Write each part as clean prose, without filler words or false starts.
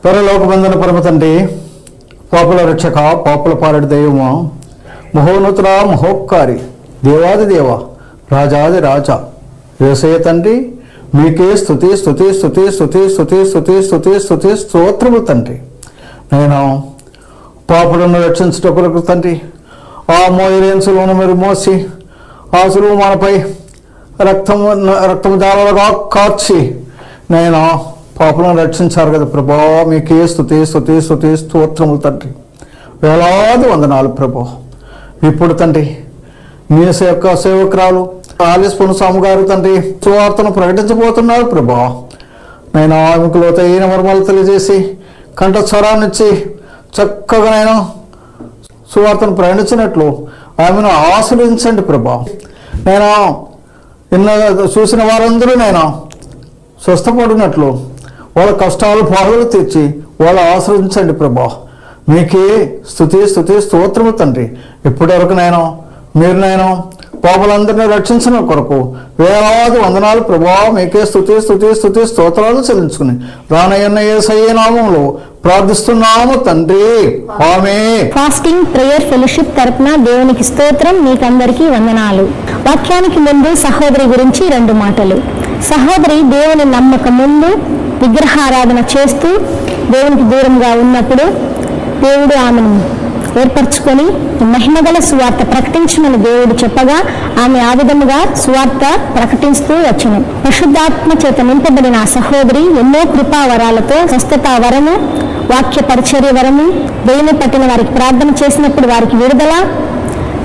పరలోకబంధన పరమ తండ్రి, పాపుల రక్షక, పాపుల పాలడి దైవమా, మహోన్నతుల మహోపకారి, దేవాది దేవ, రాజాది రాజా, యేసయ్య తండ్రి, మీకే స్తుతి స్తుతి స్తుతి స్తుతి స్తుతి స్తుతి స్తుతి స్తుతి స్తోత్రము తండ్రి. నేను పాపులను రక్షించటకు తండ్రి, ఆ మోయలేని సులువును మీరు మోసి, ఆ సులువు మనపై రక్తము జాలలుగా కార్చి నేను పాపులను రక్షించారు కదా ప్రభా. మీకే స్తుతి స్తుతి స్తుతి స్తోత్రములు తండ్రి. వేలాది వందనాలు ప్రభా. ఇప్పుడు తండ్రి మీ యొక్క సేవకురాలు ఆలిస్పూన్ స్వామి గారు తండ్రి సువార్తను ప్రకటించబోతున్నారు ప్రభా. నేను ఆమెకు లోతైన మర్మాలు తెలియజేసి కంఠస్వరాన్నిచ్చి చక్కగా నేను సువార్తను ప్రకటించినట్లు ఆమెను ఆశ్రయించండి ప్రభా. నేను చూసిన వారందరూ నేను స్వస్థపడినట్లు వాళ్ళ కష్టాలు బాధలు తీర్చి వాళ్ళు ఆశ్రయించండి ప్రభా. మీకే స్తుతి స్తుతి స్తోత్రము తండ్రి. ఇప్పటివరకు మీరు పాపులందరినీ రక్షించిన కొరకు వేలాది వందనాలు ప్రభా. మీకే స్తుతి స్తుతి స్తుతి స్తోత్రాలు చెల్లించుకుని రానయ్యన్న యేసయ్య నామములో ప్రార్థిస్తున్నాము తండ్రి, ఆమేన్. ఫాస్టింగ్ ప్రేయర్ ఫెలోషిప్ తరపున దేవునికి స్తోత్రం. మీకందరికీ వందనాలు. వాక్యానికి ముందు సహోదరి గురించి 2 మాటలు. సహోదరి దేవుని నమ్మక ముందు విగ్రహారాధన చేస్తూ దేవునికి దూరంగా ఉన్నప్పుడు దేవుడు ఆమెను ఏర్పరచుకొని మహిమగల సువార్త ప్రకటించమని దేవుడు చెప్పగా ఆమె ఆ విధముగా సువార్త ప్రకటిస్తూ వచ్చును. పరిశుద్ధాత్మ చేత నింపబడిన ఆ సహోదరి ఎన్నో కృపా వరాలతో స్వస్థత వరము, వాక్య పరిచర్య వరము, దేవుని పట్టిన వారికి ప్రార్థన చేసినప్పుడు వారికి విడుదల,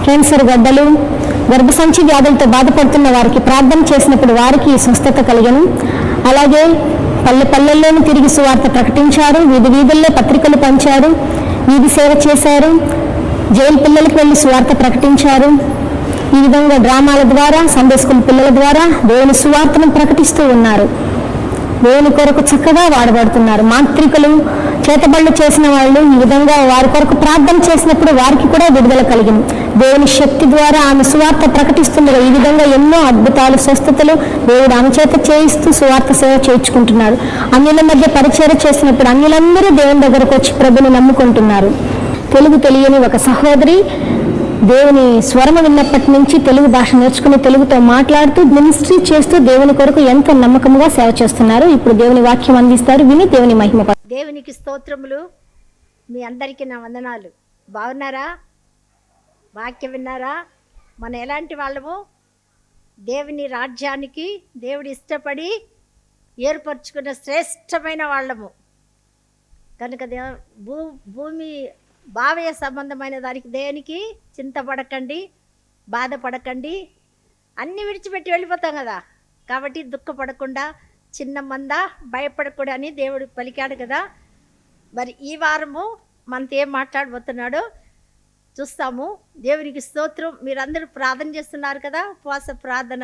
క్యాన్సర్ గడ్డలు, గర్భసంచి వ్యాధులతో బాధపడుతున్న వారికి ప్రార్థన చేసినప్పుడు వారికి స్వస్థత కలిగను. అలాగే పల్లెల్లోనూ తిరిగి సువార్త ప్రకటించారు, వీధి వీధుల్లో పత్రికలు పంచారు, వీధి సేవ చేశారు, జైలు పిల్లలకు వెళ్ళి సువార్త ప్రకటించారు. ఈ విధంగా డ్రామాల ద్వారా, సండే స్కూల్ పిల్లల ద్వారా దేవుని సువార్తను ప్రకటిస్తూ ఉన్నారు. దేవుని కొరకు చక్కగా వాడబడుతున్నారు. మాంత్రికులు, చేతబళ్ళు చేసిన వాళ్ళు ఈ విధంగా వారి కొరకు ప్రార్థన చేసినప్పుడు వారికి కూడా విడుదల కలిగింది. దేవుని శక్తి ద్వారా ఆమె సువార్త ప్రకటిస్తుండగా ఈ విధంగా ఎన్నో అద్భుతాలు, స్వస్థతలు దేవుడు ఆమె చేత చేయిస్తూ సువార్త సేవ చేయించుకుంటున్నారు. అన్యుల మధ్య పరిచర్య చేసినప్పుడు అన్యులందరూ దేవుని దగ్గరకు వచ్చి ప్రభుని నమ్ముకుంటున్నారు. తెలుగు తెలియని ఒక సహోదరి దేవుని స్వరము విన్నప్పటి నుంచి తెలుగు భాష నేర్చుకుని తెలుగుతో మాట్లాడుతూ మినిస్ట్రీ చేస్తూ దేవుని కొరకు ఎంతో నమ్మకంగా సేవ చేస్తున్నారు. ఇప్పుడు దేవుని వాక్యం అందిస్తారు, విని దేవుని మహిమ. దేవునికి స్తోత్రములు. మీ అందరికీ నా వందనాలు. బాగున్నారా? వాక్యం విన్నారా? మనం ఎలాంటి వాళ్ళము? దేవుని రాజ్యానికి దేవుడు ఇష్టపడి ఏర్పరచుకున్న శ్రేష్టమైన వాళ్ళము కనుక భూమి భావయ సంబంధమైన దానికి దేనికి చింతపడకండి, బాధపడకండి. అన్నీ విడిచిపెట్టి వెళ్ళిపోతాం కదా. కాబట్టి దుఃఖపడకుండా చిన్న మంద భయపడకూడదు అని దేవుడు పలికాడు కదా. మరి ఈ వారము మనతో ఏం మాట్లాడబోతున్నాడో చూస్తాము. దేవునికి స్తోత్రం. మీరందరూ ప్రార్థన చేస్తున్నారు కదా. ఉపవాస ప్రార్థన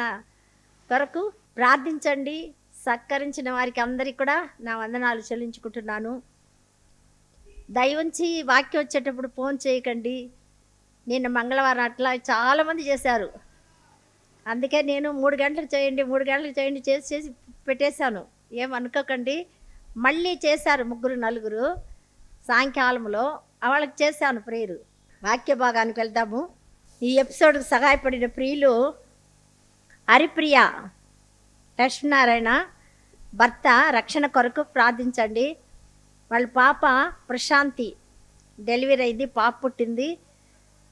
కొరకు ప్రార్థించండి. సత్కరించిన వారికి అందరికీ కూడా నా వందనాలు చెల్లించుకుంటున్నాను. దయవుంచి వాక్యం వచ్చేటప్పుడు ఫోన్ చేయకండి. నిన్న మంగళవారం అట్లా చాలామంది చేశారు. అందుకే నేను 3 గంటలకు చేయండి చేసి పెట్టేశాను. ఏమనుకోకండి. మళ్ళీ చేశారు 3 4 సాయంకాలంలో వాళ్ళకి చేశాను ప్రేయరు. వాక్య భాగానికి వెళ్దాము. ఈ ఎపిసోడ్కి సహాయపడిన ప్రియులు హరిప్రియ, లక్ష్మీనారాయణ భర్త రక్షణ కొరకు ప్రార్థించండి. వాళ్ళ పాప ప్రశాంతి డెలివరీ అయింది, పాప పుట్టింది.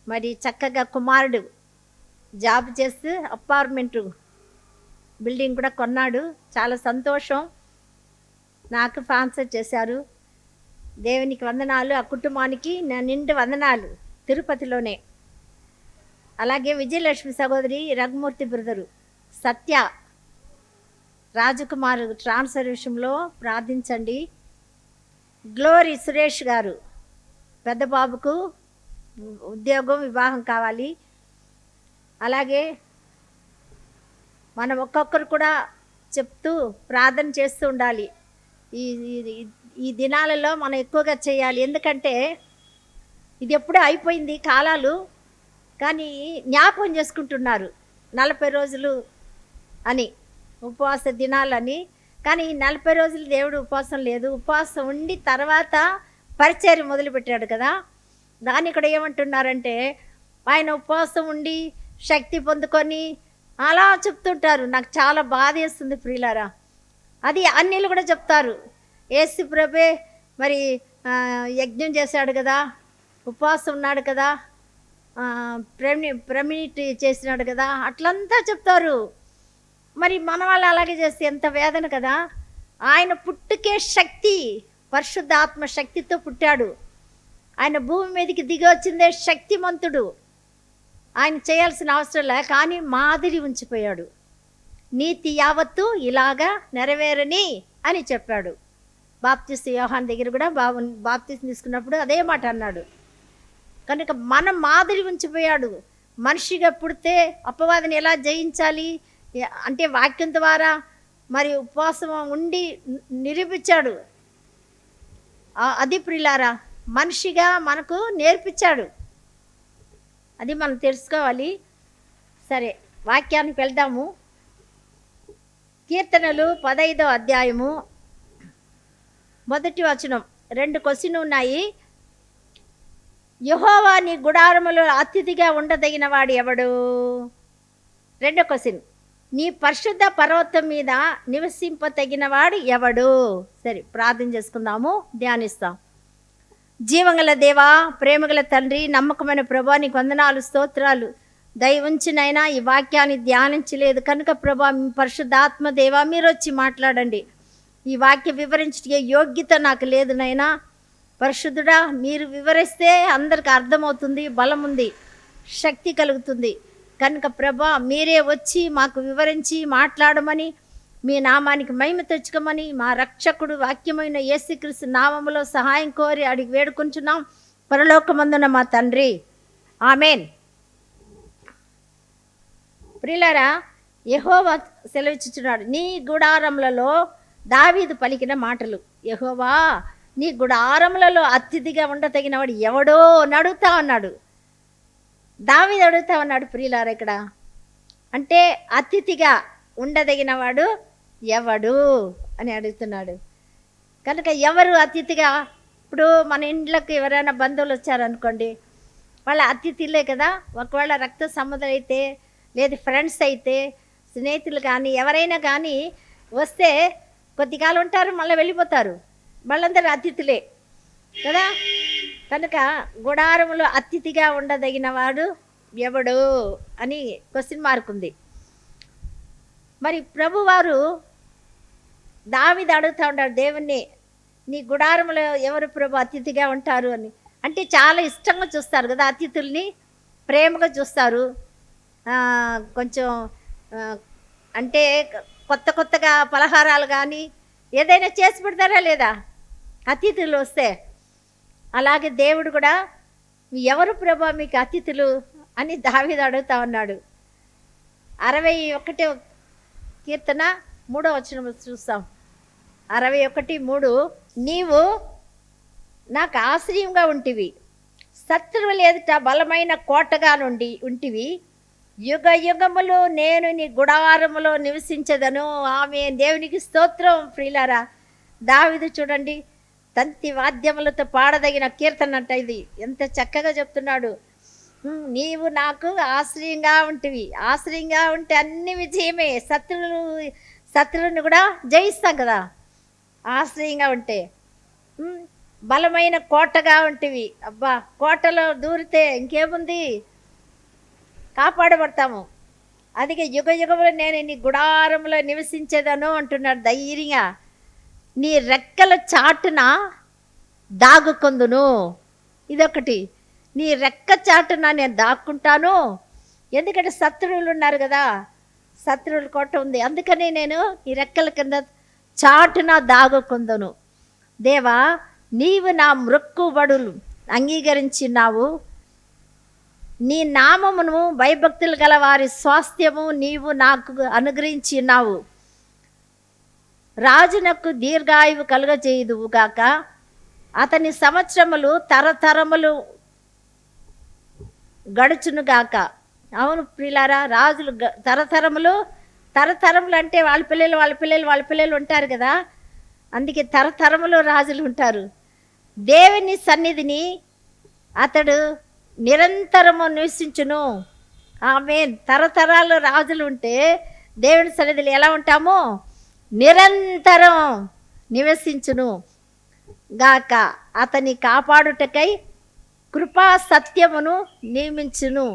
మరి చక్కగా కుమారుడు జాబ్ చేస్తూ అపార్ట్మెంటు బిల్డింగ్ కూడా కొన్నాడు. చాలా సంతోషం. నాకు స్పాన్సర్ చేశారు. దేవునికి వందనాలు. ఆ కుటుంబానికి నా నిండు వందనాలు. తిరుపతిలోనే. అలాగే విజయలక్ష్మి సహోదరి, రఘుమూర్తి బ్రదరు, సత్య, రాజకుమారు ట్రాన్స్ఫర్ విషయంలో ప్రార్థించండి. గ్లోరీ సురేష్ గారు, పెద్ద బాబుకు ఉద్యోగం, వివాహం కావాలి. అలాగే మనం ఒక్కొక్కరు కూడా చెప్తూ ప్రార్థన చేస్తూ ఉండాలి. ఈ దినాలలో మనం ఎక్కువగా చేయాలి. ఎందుకంటే ఇది ఎప్పుడూ అయిపోయింది కాలాలు, కానీ జ్ఞాపకం చేసుకుంటున్నారు 40 రోజులు అని, ఉపవాస దినాలని. కానీ ఈ 40 రోజులు దేవుడు ఉపవాసం లేదు. ఉపవాసం ఉండి తర్వాత పరిచర్య మొదలుపెట్టాడు కదా. దాన్ని ఇక్కడ ఏమంటున్నారంటే ఆయన ఉపవాసం ఉండి శక్తి పొందుకొని అలా చెప్తుంటారు. నాకు చాలా బాధ వేస్తుంది ప్రియులారా. అది అన్యులు కూడా చెప్తారు. యేసు ప్రభే మరి యజ్ఞం చేశాడు కదా, ఉపవాసం ఉన్నాడు కదా, ప్రమిటి చేసినాడు కదా, అట్లంతా చెప్తారు. మరి మన వాళ్ళు అలాగే చేస్తే ఎంత వేదన కదా. ఆయన పుట్టుకే శక్తి, పరిశుద్ధాత్మ శక్తితో పుట్టాడు. ఆయన భూమి మీదకి దిగి వచ్చిందే శక్తిమంతుడు. ఆయన చేయాల్సిన అవసరం లే, కానీ మాదిరి ఉంచిపోయాడు. నీతి యావత్తు ఇలాగా నెరవేరని అని చెప్పాడు. బాప్తిస్తు యోహాన్ దగ్గర కూడా బాప్తిస్తు తీసుకున్నప్పుడు అదే మాట అన్నాడు. కనుక మనం మాదిరి ఉంచిపోయాడు. మనిషిగా పుడితే అపవాదిని ఎలా జయించాలి అంటే వాక్యం ద్వారా మరి ఉపవాసం ఉండి నిరూపించాడు. అది ప్రియులారా మనిషిగా మనకు నేర్పించాడు. అది మనం తెలుసుకోవాలి. సరే, వాక్యానికి వెళ్దాము. కీర్తనలు 15వ అధ్యాయము 1వ వచనం. 2 క్వశ్చన్లు ఉన్నాయి. యెహోవా నీ గుడారములో అతిథిగా ఉండదగిన వాడు ఎవడు? 2వ క్వశ్చన్, నీ పరిశుద్ధ పర్వతం మీద నివసింపతగిన వాడు ఎవడు? సరే, ప్రార్థన చేసుకుందాము, ధ్యానిస్తాం. జీవంగల దేవా, ప్రేమగల తండ్రి, నమ్మకమైన ప్రభా, నీకు వందనాలు, స్తోత్రాలు. దయ ఉంచినైనా ఈ వాక్యాన్ని ధ్యానించలేదు కనుక ప్రభా, పరిశుద్ధాత్మ దేవా మీరు వచ్చి మాట్లాడండి. ఈ వాక్యం వివరించే యోగ్యత నాకు లేదు నైనా. పరిశుద్ధుడా, మీరు వివరిస్తే అందరికి అర్థమవుతుంది, బలం ఉంది, శక్తి కలుగుతుంది. కనుక ప్రభా మీరే వచ్చి మాకు వివరించి మాట్లాడమని, మీ నామానికి మహిమ తెచ్చుకోమని మా రక్షకుడు వాక్యమైన యేసుక్రీస్తు నామములో సహాయం కోరి అడిగి వేడుకుంటున్నాం పరలోకమందున మా తండ్రి, ఆమేన్. ప్రియులారా, యెహోవా సెలవిచ్చుచున్నాడు, నీ గుడారములలో దావీదు పలికిన మాటలు. యెహోవా నీ గుడారములలో అతిథిగా ఉండతగినవాడు ఎవడో అని అడుగుతా ఉన్నాడు. దావీదు అడుగుతా ఉన్నాడు ప్రియులారా. ఇక్కడ అంటే అతిథిగా ఉండదగినవాడు ఎవడు అని అడుగుతున్నాడు. కనుక ఎవరు అతిథిగా? ఇప్పుడు మన ఇంట్లోకి ఎవరైనా బంధువులు వచ్చారనుకోండి, వాళ్ళ అతిథులే కదా. ఒకవేళ రక్త సంబంధం అయితే, లేదు ఫ్రెండ్స్ అయితే, స్నేహితులు కానీ ఎవరైనా కానీ వస్తే కొద్ది కాలం ఉంటారు, మళ్ళీ వెళ్ళిపోతారు. వాళ్ళందరూ అతిథులే కదా. కనుక గుడారములో అతిథిగా ఉండదగిన వాడు ఎవడు అని క్వశ్చన్ మార్క్ ఉంది. మరి ప్రభువారు దావీదు అడుగుతూ ఉంటాడు దేవుణ్ణి, నీ గుడారములో ఎవరు ప్రభు అతిథిగా ఉంటారు అని. అంటే చాలా ఇష్టంగా చూస్తారు కదా, అతిథుల్ని ప్రేమగా చూస్తారు. కొంచెం అంటే కొత్త కొత్తగా పలహారాలు కానీ ఏదైనా చేసి పెడతారా లేదా అతిథులు వస్తే? అలాగే దేవుడు కూడా ఎవరు ప్రభు మీకు అతిథులు అని దావీదు అడుగుతా ఉన్నాడు. 61వ కీర్తన 3వ వచనం చూస్తాం. 61:3, నీవు నాకు ఆశ్రయంగా ఉంటివి, శత్రువులు ఎదుట బలమైన కోటగా నుండి ఉంటివి, యుగ యుగములు నేను నీ గుడారములో నివసించదను. ఆమె దేవునికి స్తోత్రం. ప్రియులారా, దావీదు చూడండి, తంతి వాద్యములతో పాడదగిన కీర్తన అంట ఇది. ఎంత చక్కగా చెప్తున్నాడు. నీవు నాకు ఆశ్రయంగా ఉంటివి. ఆశ్రయంగా ఉంటే అన్ని విజయమే. శత్రువుని కూడా జయిస్తాం కదా ఆశ్రయంగా ఉంటే. బలమైన కోటగా ఉంటివి. అబ్బా, కోటలో దూరితే ఇంకేముంది, కాపాడబడతాము. అందుకే యుగ యుగములు నేను నీ గుడారంలో నివసించేదను అంటున్నాడు ధైర్యంగా. నీ రెక్కల చాటున దాగుకొందును. ఇదొకటి, నీ రెక్క చాటున నేను దాక్కుంటాను. ఎందుకంటే శత్రువులు ఉన్నారు కదా, శత్రువుల కోట ఉంది. అందుకని నేను ఈ రెక్కల కింద చాటున దాగుకొందును. దేవా, నీవు నా మ్రొక్కుబడులు అంగీకరించినావు. నీ నామమును భయభక్తులు గల వారి స్వాస్థ్యము నీవు నాకు అనుగ్రహించినావు. రాజునకు దీర్ఘాయువు కలుగజేయుదువు గాక, అతని సంవత్సరములు తరతరములు గడుచునుగాక. అవును ప్రియులారా, రాజులు తరతరములు తరతరములు అంటే వాళ్ళ పిల్లలు ఉంటారు కదా, అందుకే తరతరములు రాజులు ఉంటారు. దేవుని సన్నిధిని అతడు నిరంతరము నివసించును. ఆమేన్. తరతరాలు రాజులు ఉంటే దేవుని సన్నిధిలో ఎలా ఉంటామో నిరంతరం నివసించును గాక. అతని కాపాడుటకై కృపా సత్యమును నియమించును.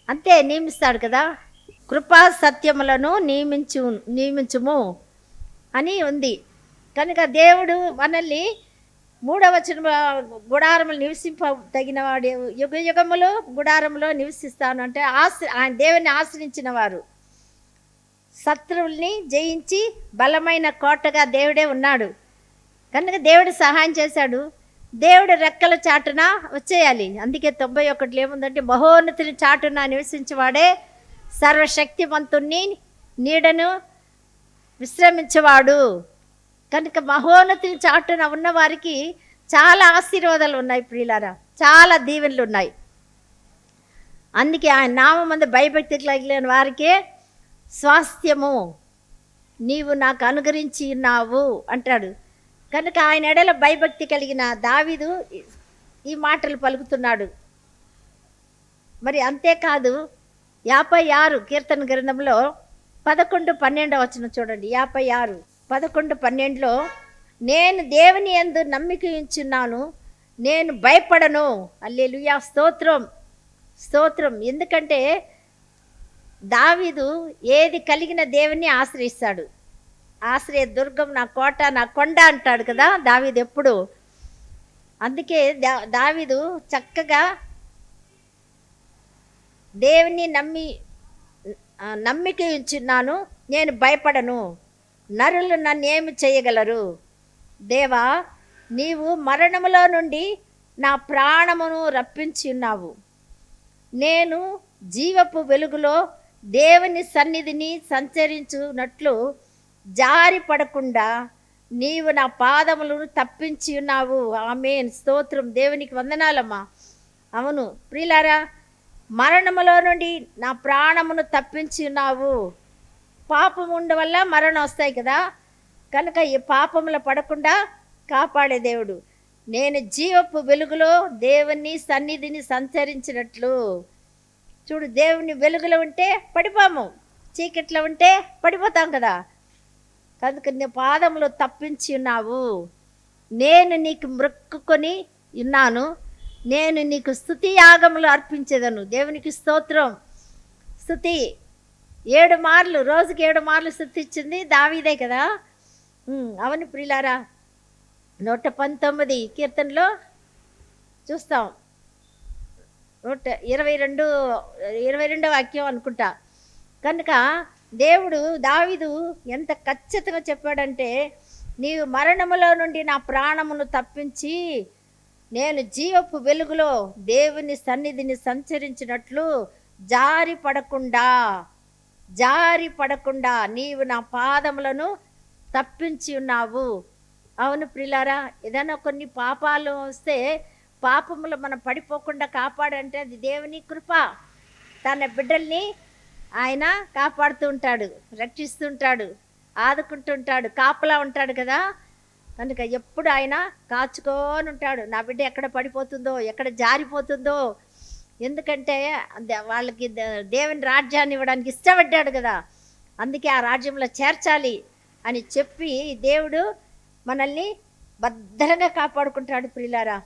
అంతే, నియమిస్తాడు కదా. కృపా సత్యములను నియమించుము అని ఉంది. కనుక దేవుడు మనల్ని 3వ వచనం గుడారములు నివసింప తగిన వాడు, యుగ యుగములు గుడారములో నివసిస్తాను అంటే ఆయన దేవుని ఆశ్రయించిన వారు శత్రువుల్ని జయించి బలమైన కోటగా దేవుడే ఉన్నాడు. కనుక దేవుడు సహాయం చేశాడు. దేవుడు రెక్కల చాటున వచ్చేయాలి. అందుకే 91 ఏముందంటే, మహోన్నతుని చాటున నివసించేవాడే సర్వశక్తిమంతుణ్ణి నీడను విశ్రమించేవాడు. కనుక మహోన్నతుని చాటున ఉన్న వారికి చాలా ఆశీర్వాదాలు ఉన్నాయి ప్రియులారా, చాలా దీవెనలు ఉన్నాయి. అందుకే ఆయన నామమందు భయభక్తి కలిగిన వారికే స్వాస్థ్యము నీవు నాకు అనుగ్రహించి ఉన్నావు అంటాడు. కనుక ఆయన ఎడల భయభక్తి కలిగిన దావీదు ఈ మాటలు పలుకుతున్నాడు. మరి అంతేకాదు 56 కీర్తన గ్రంథంలో 11-12 వచనం చూడండి. 56, 11-12లో నేను దేవుని యందు నమ్మిక ఉంచున్నాను, నేను భయపడను. హల్లెలూయా, స్తోత్రం స్తోత్రం. ఎందుకంటే దావీదు ఏది కలిగిన దేవుని ఆశ్రయిస్తాడు. ఆశ్రయ దుర్గం, నా కోట, నా కొండ అంటాడు కదా దావీదు ఎప్పుడు. అందుకే దావీదు చక్కగా దేవుని నమ్మిక ఉంచున్నాను, నేను భయపడను, నరులు నన్ను ఏమి చేయగలరు. దేవా, నీవు మరణములో నుండి నా ప్రాణమును రప్పించి ఉన్నావు. నేను జీవపు వెలుగులో దేవుని సన్నిధిని సంచరించున్నట్లు జారి పడకుండా నీవు నా పాదములను తప్పించి ఉన్నావు. ఆమేన్, స్తోత్రం. దేవునికి వందనాలమ్మా. అవును ప్రియులారా, మరణములో నుండి నా ప్రాణమును తప్పించి ఉన్నావు. పాపం ఉండ వల్ల మరణం వస్తాయి కదా, కనుక ఈ పాపముల పడకుండా కాపాడే దేవుడు. నేను జీవపు వెలుగులో దేవుని సన్నిధిని సంచరించినట్లు. చూడు, దేవుని వెలుగులో ఉంటే పడిపోము, చీకట్లో ఉంటే పడిపోతాం కదా. కనుక నీ పాదములు తప్పించి ఉన్నావు. నేను నీకు మొక్కుకొని ఉన్నాను, నేను నీకు స్తుతి యాగములు అర్పించేదను. దేవునికి స్తోత్రం. స్తుతి 7 మార్లు, రోజుకి 7 మార్లు స్తుతి ఇచ్చింది దావీదే కదా. అవును ప్రియులారా, 119 కీర్తనలో చూస్తాం, 122 వాక్యం అనుకుంటా. కనుక దేవుడు దావీదు ఎంత ఖచ్చితంగా చెప్పాడంటే, నీవు మరణములో నుండి నా ప్రాణమును తప్పించి నేను జీవపు వెలుగులో దేవుని సన్నిధిని సంచరించినట్లు జారి పడకుండా నీవు నా పాదములను తప్పించి ఉన్నావు. అవును ప్రియులారా, ఏదైనా కొన్ని పాపాలు వస్తే పాపములు మనం పడిపోకుండా కాపాడంటే అది దేవుని కృప. తన బిడ్డల్ని ఆయన కాపాడుతూ ఉంటాడు, రక్షిస్తుంటాడు, ఆదుకుంటుంటాడు, కాపలా ఉంటాడు కదా. కనుక ఎప్పుడు ఆయన కాచుకొని ఉంటాడు, నా బిడ్డ ఎక్కడ పడిపోతుందో, ఎక్కడ జారిపోతుందో. ఎందుకంటే వాళ్ళకి దేవుని రాజ్యాన్ని ఇవ్వడానికి ఇష్టపడ్డాడు కదా, అందుకే ఆ రాజ్యంలో చేర్చాలి అని చెప్పి దేవుడు మనల్ని భద్రంగా కాపాడుకుంటాడు ప్రియులారా.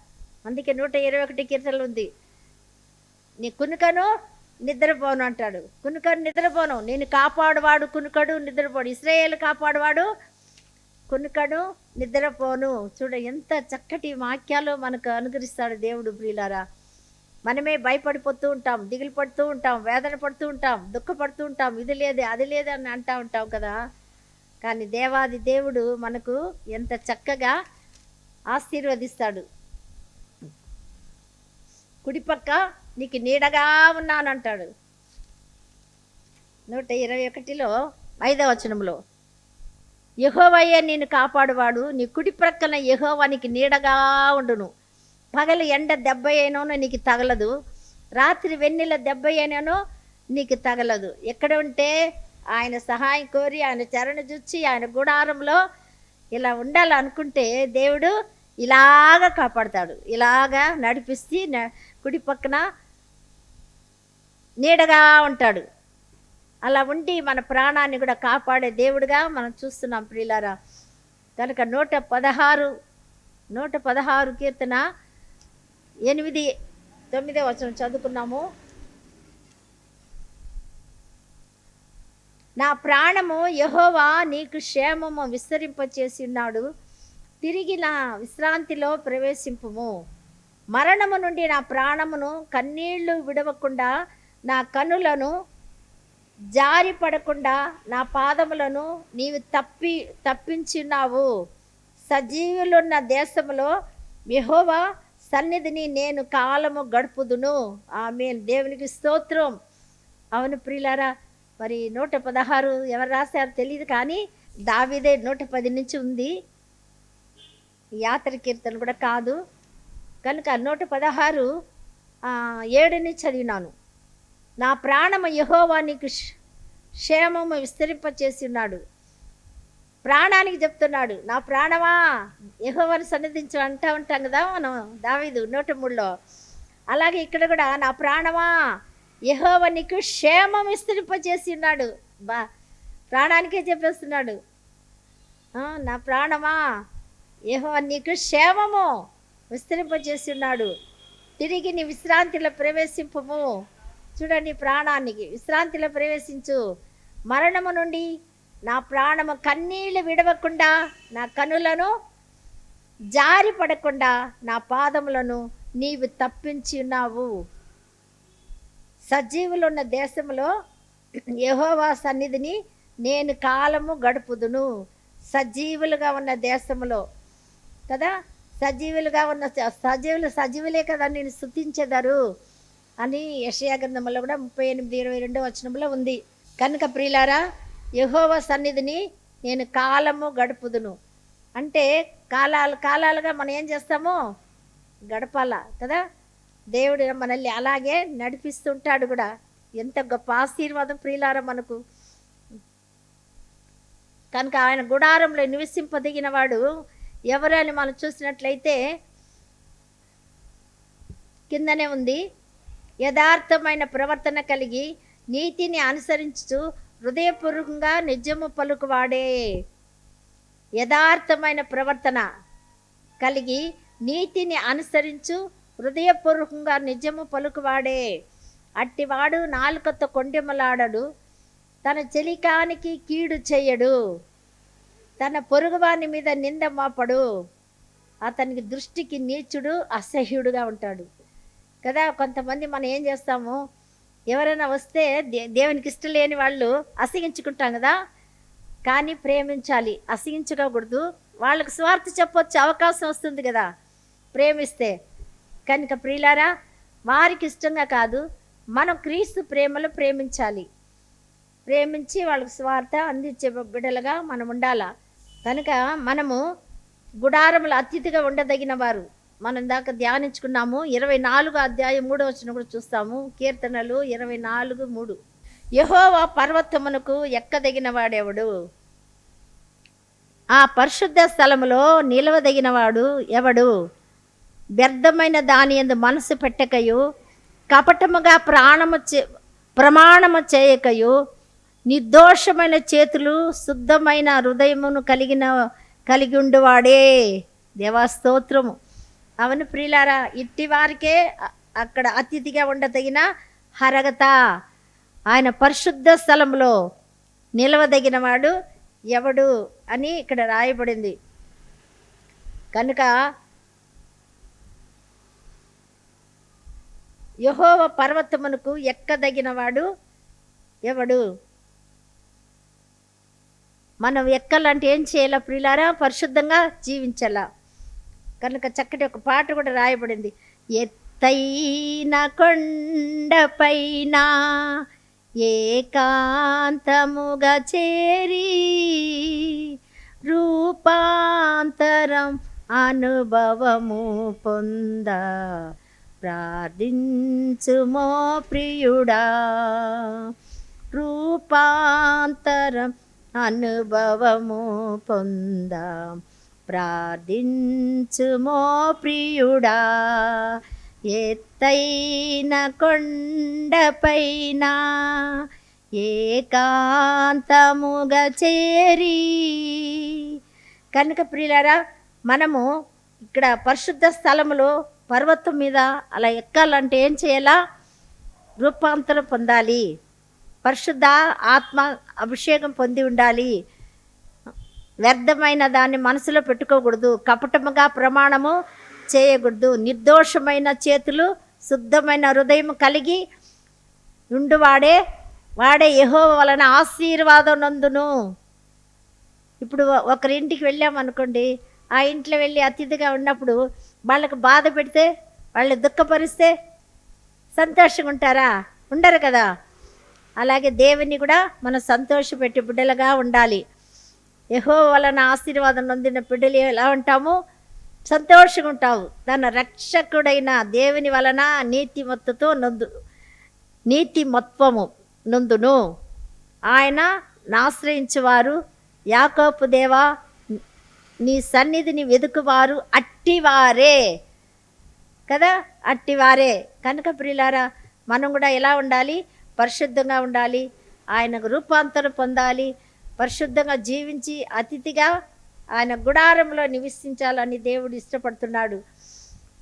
అందుకే 121 కీర్తనలు ఉంది, నీ కునుకను నిద్రపోను అంటాడు. కునుకను నిద్రపోను, నేను కాపాడువాడు కునుకడు నిద్రపోడు. ఇశ్రాయేలు కాపాడువాడు కునుకడు నిద్రపోను. చూడ ఎంత చక్కటి వాక్యాలు మనకు అనుగ్రహిస్తాడు దేవుడు ప్రియులారా. మనమే భయపడిపోతూ ఉంటాం, దిగులు పడుతూ ఉంటాం, వేదన పడుతూ ఉంటాం, దుఃఖపడుతూ ఉంటాం, ఇది లేదు అది లేదు అని అంటూ ఉంటాం కదా. కానీ దేవాది దేవుడు మనకు ఎంత చక్కగా ఆశీర్వదిస్తాడు. కుడిపక్క నీకు నీడగా ఉన్నానంటాడు. 121లో 5వ వచనంలో, యెహోవాయే నిన్ను కాపాడువాడు, నీ కుడి ప్రక్కన యెహోవానికి నీడగా ఉండును. పగలు ఎండ దెబ్బ అయినను నీకు తగలదు, రాత్రి వెన్నెల దెబ్బ అయినను నీకు తగలదు. ఎక్కడ ఉంటే ఆయన సహాయం కోరి ఆయన చరణ చూచి ఆయన గుడారంలో ఇలా ఉండాలనుకుంటే దేవుడు ఇలాగా కాపాడతాడు, ఇలాగా నడిపిస్తే కుడి పక్కన నీడగా ఉంటాడు. అలా ఉండి మన ప్రాణాన్ని కూడా కాపాడే దేవుడుగా మనం చూస్తున్నాం ప్రియులారా. కనుక 116 కీర్తన 8-9 వచనం చదువుకున్నాము. నా ప్రాణము యెహోవా నీకు క్షేమము విస్తరింపచేసి ఉన్నాడు, తిరిగి నా విశ్రాంతిలో ప్రవేశింపుము. మరణము నుండి నా ప్రాణమును కన్నీళ్లు విడవకుండా, నా కన్నులను జారిపడకుండా నా పాదములను నీవు తప్పించున్నావు. సజీవులున్న దేశములో యెహోవా సన్నిధిని నేను కాలము గడుపుదును. ఆమేన్. దేవునికి స్తోత్రం. అవును ప్రియులారా, మరి 116 ఎవరు రాశారో తెలియదు, కానీ దావీదే 110 నుంచి ఉంది. యాత్ర కీర్తన కూడా కాదు కనుక 116 7 చదివినాను. నా ప్రాణము యెహోవా నీకు క్షేమము విస్తరింపచేసి ఉన్నాడు. ప్రాణానికి చెప్తున్నాడు, నా ప్రాణమా యెహోవాను సన్నిధించు అంటూ ఉంటాం కదా మనం దావీదు 103లో. అలాగే ఇక్కడ కూడా నా ప్రాణమా యెహోవా నీకు క్షేమం విస్తరింపచేసి ఉన్నాడు. ప్రాణానికే చెప్పేస్తున్నాడు, నా ప్రాణమా యెహోవా నీకు క్షేమము విస్తరింపచేసి ఉన్నాడు, తిరిగి నీ విశ్రాంతిలో ప్రవేశింపము. చూడండి, ప్రాణానికి విశ్రాంతిలో ప్రవేశించు. మరణము నుండి నా ప్రాణము కన్నీళ్లు విడవకుండా, నా కన్నులను జారిపడకుండా నా పాదములను నీవు తప్పించి ఉన్నావు. సజీవులున్న దేశంలో యెహోవా సన్నిధిని నేను కాలము గడుపుదును. సజీవులుగా ఉన్న దేశంలో కదా, సజీవులుగా ఉన్న సజీవులే కదా నేను స్తుతించెదరు అని యెషయా గ్రంథంలో కూడా 38-22 వచనంలో ఉంది. కనుక ప్రియులారా, యెహోవా సన్నిధిని నేను కాలము గడుపుదును అంటే కాలాలుగా మనం ఏం చేస్తామో గడపాలా కదా. దేవుడు మనల్ని అలాగే నడిపిస్తుంటాడు కూడా. ఎంత గొప్ప ఆశీర్వాదం ప్రియులారా మనకు. కనుక ఆయన గుడారంలో నివసింపదగిన వాడు ఎవరని మనం చూసినట్లయితే కిందనే ఉంది, యథార్థమైన ప్రవర్తన కలిగి నీతిని అనుసరించు హృదయపూర్వకంగా నిజము పలుకువాడే. యథార్థమైన ప్రవర్తన కలిగి నీతిని అనుసరించు హృదయపూర్వకంగా నిజము పలుకువాడే. అట్టివాడు నాలుకతో కొండెమలాడడు, తన చెలికానికి కీడు చేయడు, తన పొరుగువాని మీద నింద మోపడు, అతనికి దృష్టికి నీచుడు అసహ్యుడుగా ఉంటాడు కదా. కొంతమంది మనం ఏం చేస్తాము, ఎవరైనా వస్తే దేవునికి ఇష్టం లేని వాళ్ళు అసహించుకుంటాం కదా. కానీ ప్రేమించాలి, అసహించుకోకూడదు. వాళ్ళకు స్వార్థ చెప్పొచ్చే అవకాశం వస్తుంది కదా ప్రేమిస్తే. కనుక ప్రియులారా, వారికి ఇష్టంగా కాదు, మనం క్రీస్తు ప్రేమలో ప్రేమించాలి. ప్రేమించి వాళ్ళకు స్వార్థ అందించే బిడ్డలుగా మనం ఉండాలా. కనుక మనము గుడారముల అతిథిగా ఉండదగిన వారు. మనం దాకా ధ్యానించుకున్నాము. 24 అధ్యాయం 3వ వచనం కూడా చూస్తాము. కీర్తనలు 24:3. యెహోవా పర్వతమునకు ఎక్కదగిన వాడెవడు, ఆ పరిశుద్ధ స్థలములో నిలవదగిన వాడు ఎవడు? వ్యర్థమైన దాని యందు మనసు పెట్టకయు, కపటముగా ప్రమాణము చేయకయు, నిర్దోషమైన చేతులు శుద్ధమైన హృదయమును కలిగి ఉండువాడే. దేవాస్తోత్రము. అవని ప్రియులారా, ఇట్టి వారికే అక్కడ అతిథిగా ఉండదగిన అర్హత. ఆయన పరిశుద్ధ స్థలంలో నిలవదగిన వాడు ఎవడు అని ఇక్కడ రాయబడింది. కనుక యెహోవా పర్వతమునకు ఎక్కదగిన వాడు ఎవడు? మనం ఎక్కాలంటే ఏం చేయాలా ప్రియులారా? పరిశుద్ధంగా జీవించాలా. కనుక చక్కటి ఒక పాట కూడా రాయబడింది. ఎత్తైన కొండపైన ఏకాంతముగా చేరి రూపాంతరం అనుభవము పొంద ప్రార్థించుమో ప్రియుడా. రూపాంతరం అనుభవము పొందాం. ప్రార్థించుమో ప్రియుడా, ఎత్తైన కొండపైన ఏకాంతముగా చేరి. కనుక ప్రియులారా, మనము ఇక్కడ పరిశుద్ధ స్థలములో పర్వతం మీద అలా ఎక్కాలంటే ఏం చేయాలా? రూపాంతరం పొందాలి, పరిశుద్ధ ఆత్మ అభిషేకం పొంది ఉండాలి. వ్యర్థమైన దాన్ని మనసులో పెట్టుకోకూడదు, కపటముగా ప్రమాణము చేయకూడదు. నిర్దోషమైన చేతులు, శుద్ధమైన హృదయం కలిగి వాడే యెహోవా వలన ఆశీర్వాదం నందును. ఇప్పుడు ఒకరింటికి వెళ్ళామనుకోండి, ఆ ఇంట్లో వెళ్ళి అతిథిగా ఉన్నప్పుడు వాళ్ళకు బాధ పెడితే, వాళ్ళు దుఃఖపరిస్తే సంతోషంగా ఉంటారా? ఉండరు కదా. అలాగే దేవుని కూడా మనం సంతోషపెట్టి బిడ్డలుగా ఉండాలి. యెహోవా వలన ఆశీర్వాదం నొందిన బిడ్డలు ఎలా ఉంటాము? సంతోషంగా ఉంటావు. తన రక్షకుడైన దేవుని వలన నీతిమత్వము నొందును. ఆయన ఆశ్రయించువారు, యాకోబు దేవా నీ సన్నిధిని వెదుకువారు అట్టివారే కదా, అట్టివారే. కనుక ప్రియులారా, మనం కూడా ఎలా ఉండాలి? పరిశుద్ధంగా ఉండాలి, ఆయనకు రూపాంతరం పొందాలి, పరిశుద్ధంగా జీవించి అతిథిగా ఆయన గుడారంలో నివసించాలని దేవుడు ఇష్టపడుతున్నాడు.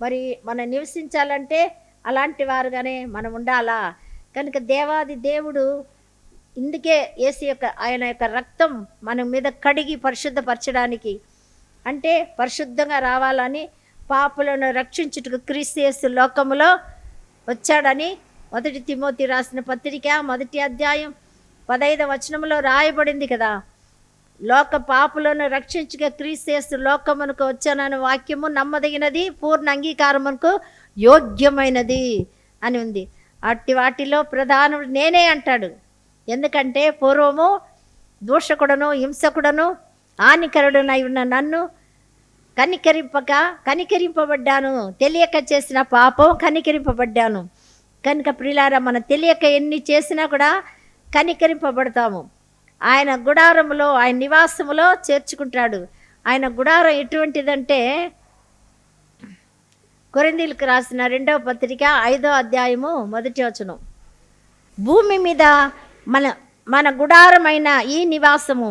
మరి మనం నివసించాలంటే అలాంటి వారుగానే మనం ఉండాలా. కనుక దేవాది దేవుడు ఇందుకే ఆయన యొక్క రక్తం మన మీద కడిగి పరిశుద్ధపరచడానికి, అంటే పరిశుద్ధంగా రావాలని, పాపులను రక్షించుటకు క్రీస్తు యేసు లోకములో వచ్చాడని 1 తిమోతి రాసిన పత్రిక 1వ అధ్యాయం 15వ వచనంలో రాయబడింది కదా. లోక పాపులను రక్షించుక క్రీస్తు యేసు లోకమునకు వచ్చానని వాక్యము నమ్మదగినది, పూర్ణ అంగీకారమునకు యోగ్యమైనది అని ఉంది. అట్టి వాటిలో ప్రధానుడు నేనే అంటాడు. ఎందుకంటే పూర్వము దూషకుడను, హింసకుడను, హానికరుడనై ఉన్న నన్ను కనికరింపబడ్డాను. తెలియక చేసిన పాపం కనికరింపబడ్డాను. కనుక ప్రియులారా, మన తెలియక ఎన్ని చేసినా కూడా కనికరింపబడతాము. ఆయన గుడారములో, ఆయన నివాసములో చేర్చుకుంటాడు. ఆయన గుడారం ఎటువంటిదంటే, కొరింథీయులకు రాసిన 2వ పత్రిక 5వ అధ్యాయము 1వ వచనం, భూమి మీద మన గుడారమైన ఈ నివాసము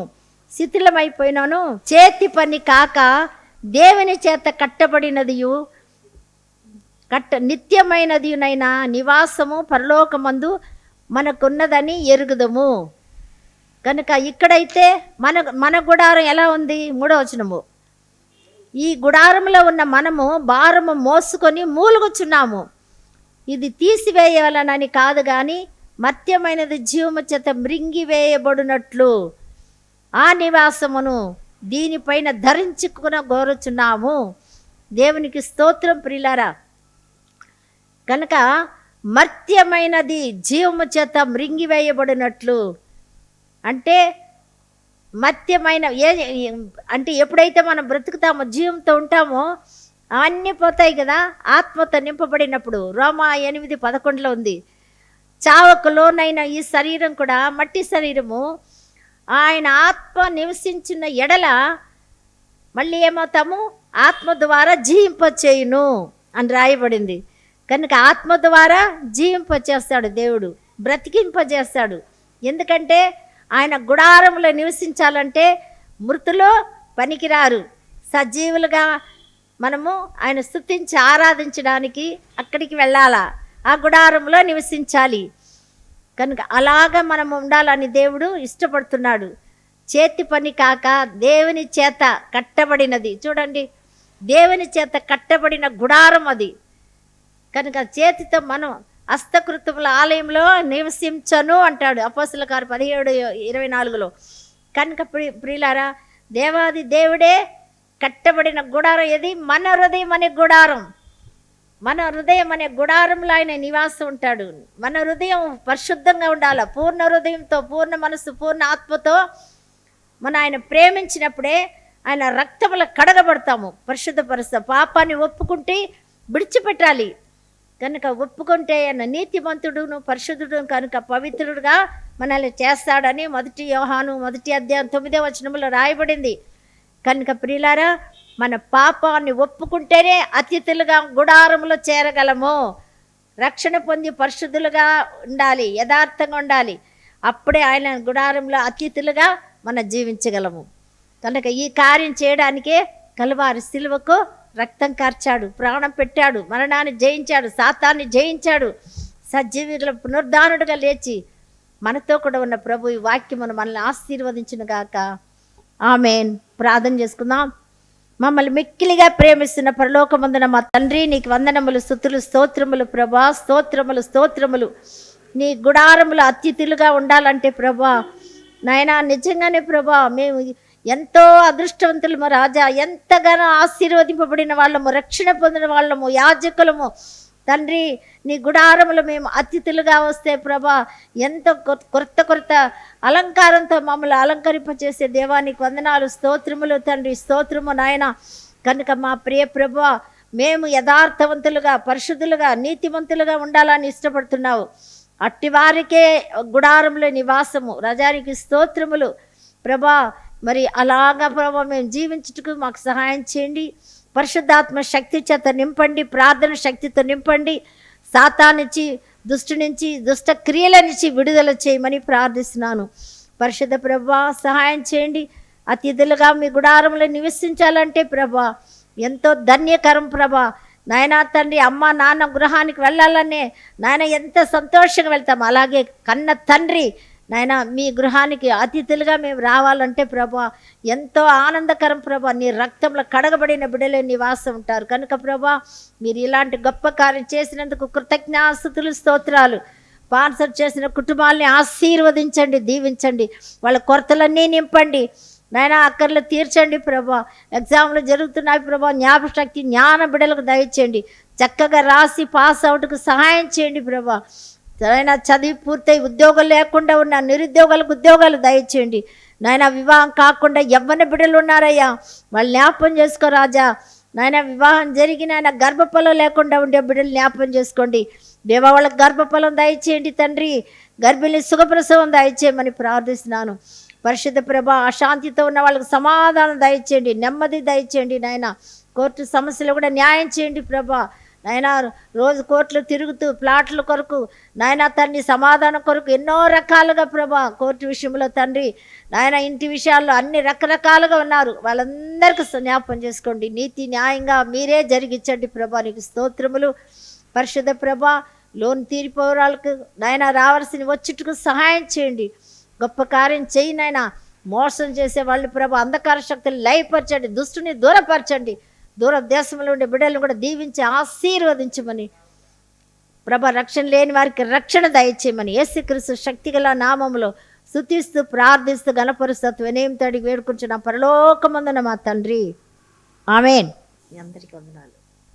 శిథిలమైపోయినను చేతి పని కాక దేవుని చేత కట్టబడినదియు నిత్యమైనదినైనా నివాసము పరలోకమందు మనకున్నదని ఎరుగుదము. కనుక ఇక్కడైతే మన గుడారం ఎలా ఉంది? 3వ వచనము, ఈ గుడారంలో ఉన్న మనము భారము మోసుకొని మూలుగుచున్నాము. ఇది తీసివేయాలనని కాదు కానీ మత్యమైనది జీవము చేత మృంగివేయబడినట్లు ఆ నివాసమును దీనిపైన ధరించుకుని గోరుచున్నాము. దేవునికి స్తోత్రం ప్రియులారా. కనుక మర్త్యమైనది జీవము చేత మృంగివేయబడినట్లు అంటే మర్త్యమైన అంటే ఎప్పుడైతే మనం బ్రతుకుతామో, జీవంతో ఉంటామో, అవన్నీ పోతాయి కదా. ఆత్మతో నింపబడినప్పుడు రోమా 8:11 ఉంది, చావకు లోనైన ఈ శరీరం కూడా మట్టి శరీరము ఆయన ఆత్మ నివసించిన ఎడల మళ్ళీ ఏమవుతాము? ఆత్మ ద్వారా జీవింపచేయును అని రాయబడింది. కనుక ఆత్మ ద్వారా జీవింపచేస్తాడు దేవుడు, బ్రతికింపజేస్తాడు. ఎందుకంటే ఆయన గుడారంలో నివసించాలంటే మృతులు పనికిరారు, సజీవులుగా మనము ఆయన స్తుతించి ఆరాధించడానికి అక్కడికి వెళ్ళాలా, ఆ గుడారంలో నివసించాలి. కనుక అలాగా మనం ఉండాలని దేవుడు ఇష్టపడుతున్నాడు. చేతి పని కాక దేవుని చేత కట్టబడినది. చూడండి, దేవుని చేత కట్టబడిన గుడారం అది. కనుక చేతితో మనం హస్తకృతముల ఆలయంలో నివసించను అంటాడు అపోస్తలుల కార్యం 17:24. కనుక ప్రియులారా, దేవాది దేవుడే కట్టబడిన గుడారం ఏది? మన హృదయం అనే గుడారం. మన హృదయం అనే గుడారంలో ఆయన నివాసం ఉంటాడు. మన హృదయం పరిశుద్ధంగా ఉండాలి. పూర్ణ హృదయంతో, పూర్ణ మనసు, పూర్ణ ఆత్మతో మనం ఆయన ప్రేమించినప్పుడే ఆయన రక్తముల కడగబడతాము, పరిశుద్ధపరుస్తాం. పాపాన్ని ఒప్పుకుంటే విడిచిపెట్టాలి. కనుక ఒప్పుకుంటే ఆయన నీతిమంతుడును పరిశుద్ధుడు కనుక పవిత్రుడుగా మనల్ని చేస్తాడని 1 యోహాను 1 అధ్యాయం 9వ వచనంలో రాయబడింది. కనుక ప్రియులారా, మన పాపాన్ని ఒప్పుకుంటేనే అతిథులుగా గుడారంలో చేరగలము. రక్షణ పొంది పరిశుద్ధులుగా ఉండాలి, యథార్థంగా ఉండాలి. అప్పుడే ఆయన గుడారంలో అతిథులుగా మనం జీవించగలము. కనుక ఈ కార్యం చేయడానికే కలువారి సిలువకు రక్తం కార్చాడు, ప్రాణం పెట్టాడు, మరణాన్ని జయించాడు, సాతాన్ని జయించాడు, సజీవుల పునరుద్ధానుడుగా లేచి మనతో కూడా ఉన్న ప్రభు ఈ వాక్యమును మనల్ని ఆశీర్వదించును గాక. ఆమేన్. ప్రార్థన చేసుకుందాం. మమ్మల్ని మిక్కిలిగా ప్రేమిస్తున్న పరలోకమందున మా తండ్రి, నీకు వందనములు, స్తుతులు, స్తోత్రములు ప్రభా, స్తోత్రములు, స్తోత్రములు. నీ గుడారములు అతిథులుగా ఉండాలంటే ప్రభా నాయనా, నిజంగానే ప్రభా మేము ఎంతో అదృష్టవంతులు మా రాజా, ఎంతగానో ఆశీర్వదింపబడిన వాళ్ళము, రక్షణ పొందిన వాళ్ళము, యాజకులము తండ్రి. నీ గుడారములు మేము అతిథులుగా వస్తే ప్రభా ఎంతో కొత్త అలంకారంతో మమ్మల్ని అలంకరింపచేసే దేవానికి వందనాలు, స్తోత్రములు తండ్రి, స్తోత్రము నాయన. కనుక మా ప్రియ ప్రభా మేము యథార్థవంతులుగా, పరిశుద్ధులుగా, నీతివంతులుగా ఉండాలని ఇష్టపడుతున్నావు. అట్టివారికే గుడారంలో నివాసము రజానికి స్తోత్రములు ప్రభా. మరి అలాగా ప్రభా మేము జీవించుటకు మాకు సహాయం చేయండి. పరిశుద్ధాత్మ శక్తి చేత నింపండి, ప్రార్థన శక్తితో నింపండి. సాతానుంచి, దుష్టు నుంచి, దుష్ట క్రియల నుంచి విడుదల చేయమని ప్రార్థిస్తున్నాను. పరిశుద్ధ ప్రభా సహాయం చేయండి. అతిథులుగా మీ గుడారంలో నివసించాలంటే ప్రభా ఎంతో ధన్యకరం ప్రభా. నాయనా తండ్రి, అమ్మ నాన్న గృహానికి వెళ్ళాలనే నాయన ఎంత సంతోషంగా వెళ్తాం. అలాగే కన్న తండ్రి నాయన మీ గృహానికి అతిథులుగా మేము రావాలంటే ప్రభా ఎంతో ఆనందకరం ప్రభా. నీ రక్తంలో కడగబడిన బిడ్డలే నివాసం ఉంటారు. కనుక ప్రభా మీరు ఇలాంటి గొప్ప కార్యం చేసినందుకు కృతజ్ఞాస్తుతులు, స్తోత్రాలు. స్పాన్సర్ చేసిన కుటుంబాలని ఆశీర్వదించండి, దీవించండి. వాళ్ళ కొరతలన్నీ నింపండి నాయన, అక్కర్లు తీర్చండి ప్రభా. ఎగ్జామ్లు జరుగుతున్నాయి ప్రభా, జ్ఞాపశక్తి, జ్ఞాన బిడ్డలకు దయచేయండి. చక్కగా రాసి పాస్ అవుట్కు సహాయం చేయండి ప్రభా. నాయన చదివి పూర్తయి ఉద్యోగం లేకుండా ఉన్న నిరుద్యోగులకు ఉద్యోగాలు దయచేయండి నాయన. వివాహం కాకుండా యవ్వన బిడ్డలు ఉన్నారయ్యా, వాళ్ళు జ్ఞాపం చేసుకో రాజా. నాయన వివాహం జరిగిన ఆయన గర్భఫలం లేకుండా ఉండే బిడ్డలు జ్ఞాపం చేసుకోండి దేవా. వాళ్ళకి గర్భఫలం దయచేయండి తండ్రి. గర్భిణి సుఖప్రసవం దయచేయమని ప్రార్థిస్తున్నాను. పరిశుద్ధ ప్రభా అశాంతితో ఉన్న వాళ్ళకి సమాధానం దయచేయండి, నెమ్మది దయచేయండి నాయన. కోర్టు సమస్యలు కూడా న్యాయం చేయండి ప్రభా. నాయన రోజు కోర్టులు తిరుగుతూ ప్లాట్ల కొరకు నాయన తండ్రి, సమాధానం కొరకు ఎన్నో రకాలుగా ప్రభా కోర్టు విషయంలో తండ్రి నాయన, ఇంటి విషయాల్లో అన్ని రకరకాలుగా ఉన్నారు. వాళ్ళందరికీ జ్ఞాపం చేసుకోండి. నీతి న్యాయంగా మీరే జరిగించండి ప్రభా. నీకు స్తోత్రములు. పరిశుద్ధ ప్రభా లోన్ తీరిపోరాలకు నాయన రావాల్సిన వచ్చుటకు సహాయం చేయండి. గొప్ప కార్యం చేయి నాయన. మోసం చేసే వాళ్ళు ప్రభా అంధకార శక్తులు లయపరచండి, దుష్టుని దూరపరచండి. దూర దేశంలో ఉండే బిడ్డలను కూడా దీవించి ఆశీర్వదించమని ప్రభా. రక్షణ లేని వారికి రక్షణ దయచేయమని యేసుక్రీస్తు శక్తిగల నామములో స్తుతిస్తూ ప్రార్థిస్తూ గణపరుస్తూ వినయంతో అడిగి వేడుకుంటున్న పరలోకమందున మా తండ్రి. ఆమేన్. మీ అందరికీ వందనాలు.